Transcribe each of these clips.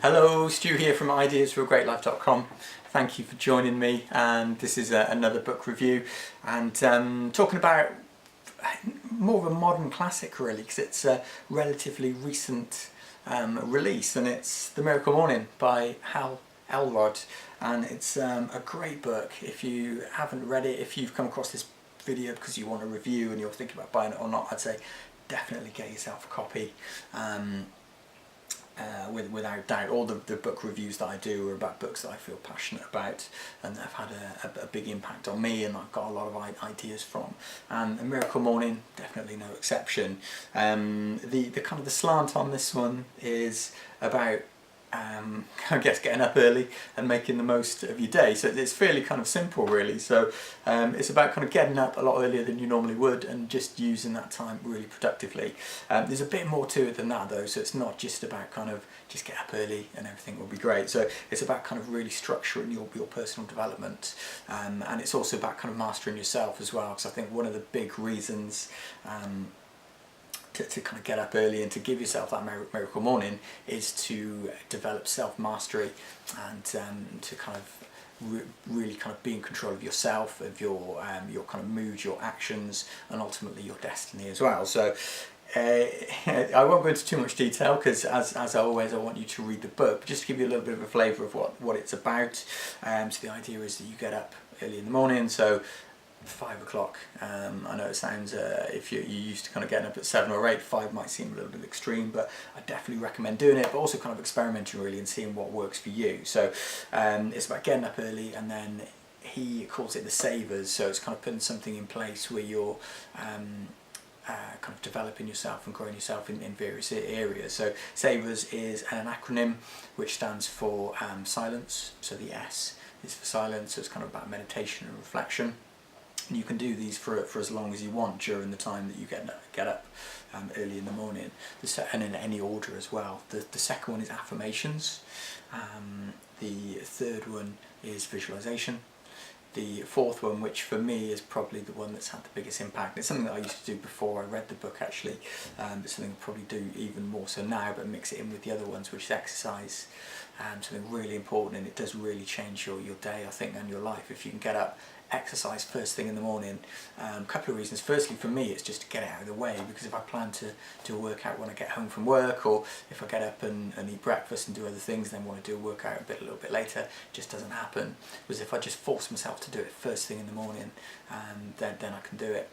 Hello, Stu here from ideasforagreatlife.com. Thank you for joining me, and this is another book review, and talking about more of a modern classic really, because it's a relatively recent release, and it's The Miracle Morning by Hal Elrod, and it's a great book. If you haven't read it, if you've come across this video because you want a review and you're thinking about buying it or not, I'd say definitely get yourself a copy. Without doubt, all the book reviews that I do are about books that I feel passionate about and that have had a big impact on me, and I've got a lot of ideas from. And A Miracle Morning, definitely no exception. The kind of the slant on this one is about I guess getting up early and making the most of your day. So it's fairly kind of simple really. So it's about kind of getting up a lot earlier than you normally would and just using that time really productively. There's a bit more to it than that though, so it's not just about kind of just get up early and everything will be great. So it's about kind of really structuring your personal development, and it's also about kind of mastering yourself as well, because I think one of the big reasons to kind of get up early and to give yourself that miracle morning is to develop self-mastery and to kind of really kind of be in control of yourself, of your kind of mood, your actions, and ultimately your destiny as well. So I won't go into too much detail because as always I want you to read the book, but just to give you a little bit of a flavour of what it's about. So the idea is that you get up early in the morning, so 5 o'clock. I know it sounds, if you're used to kind of getting up at 7 or 8, 5 might seem a little bit extreme, but I definitely recommend doing it, but also kind of experimenting really and seeing what works for you. So it's about getting up early, and then he calls it the savers, so it's kind of putting something in place where you're kind of developing yourself and growing yourself in various areas. So savers is an acronym which stands for silence, so the S is for silence, so it's kind of about meditation and reflection. And you can do these for as long as you want during the time that you get up early in the morning, and in any order as well. The second one is affirmations. The third one is visualization. The fourth one, which for me is probably the one that's had the biggest impact, it's something that I used to do before I read the book actually, but something I'll probably do even more so now, but mix it in with the other ones, which is exercise. Something really important, and it does really change your day, I think, and your life if you can get up, exercise first thing in the morning. A couple of reasons. Firstly, for me, it's just to get it out of the way, because if I plan to do a workout when I get home from work, or if I get up and eat breakfast and do other things, then want to do a workout a little bit later, it just doesn't happen. Whereas if I just force myself to do it first thing in the morning, then I can do it.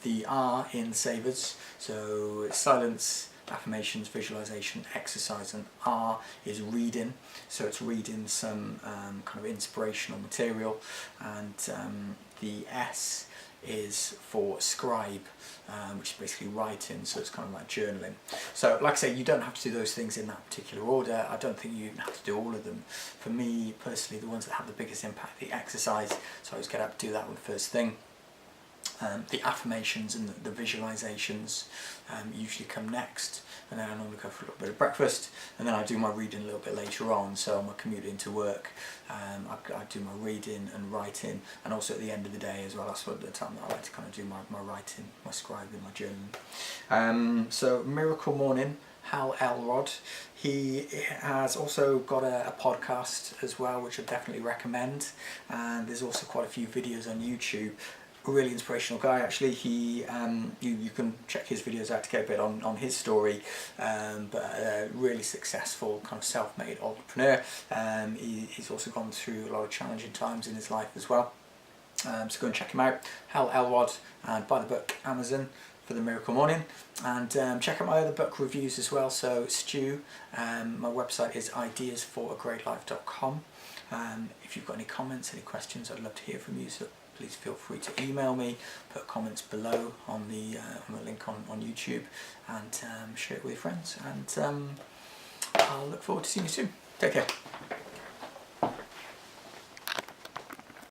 The R in savers, so silence, affirmations, visualization, exercise, and R is reading, so it's reading some kind of inspirational material, and the S is for scribe, which is basically writing, so it's kind of like journaling. So like I say, you don't have to do those things in that particular order. I don't think you even have to do all of them. For me personally, the ones that have the biggest impact, the exercise, so I always get up, do that one first thing. The affirmations and the visualizations usually come next, and then I normally go for a little bit of breakfast, and then I do my reading a little bit later on. So on my commute into work, I do my reading and writing, and also at the end of the day as well. That's what the time that I like to kind of do my writing, my scribing, my journaling. So Miracle Morning, Hal Elrod. He has also got a podcast as well, which I definitely recommend, and there's also quite a few videos on YouTube. A really inspirational guy actually. He you can check his videos out to get a bit on his story, but a really successful kind of self-made entrepreneur. He's also gone through a lot of challenging times in his life as well. So go and check him out, Hal Elrod, and buy the book Amazon for The Miracle Morning, and check out my other book reviews as well. So Stu, my website is ideasforagreatlife.com. If you've got any comments, any questions, I'd love to hear from you, so please feel free to email me, put comments below on the link on YouTube, and share it with your friends, and I'll look forward to seeing you soon. Take care.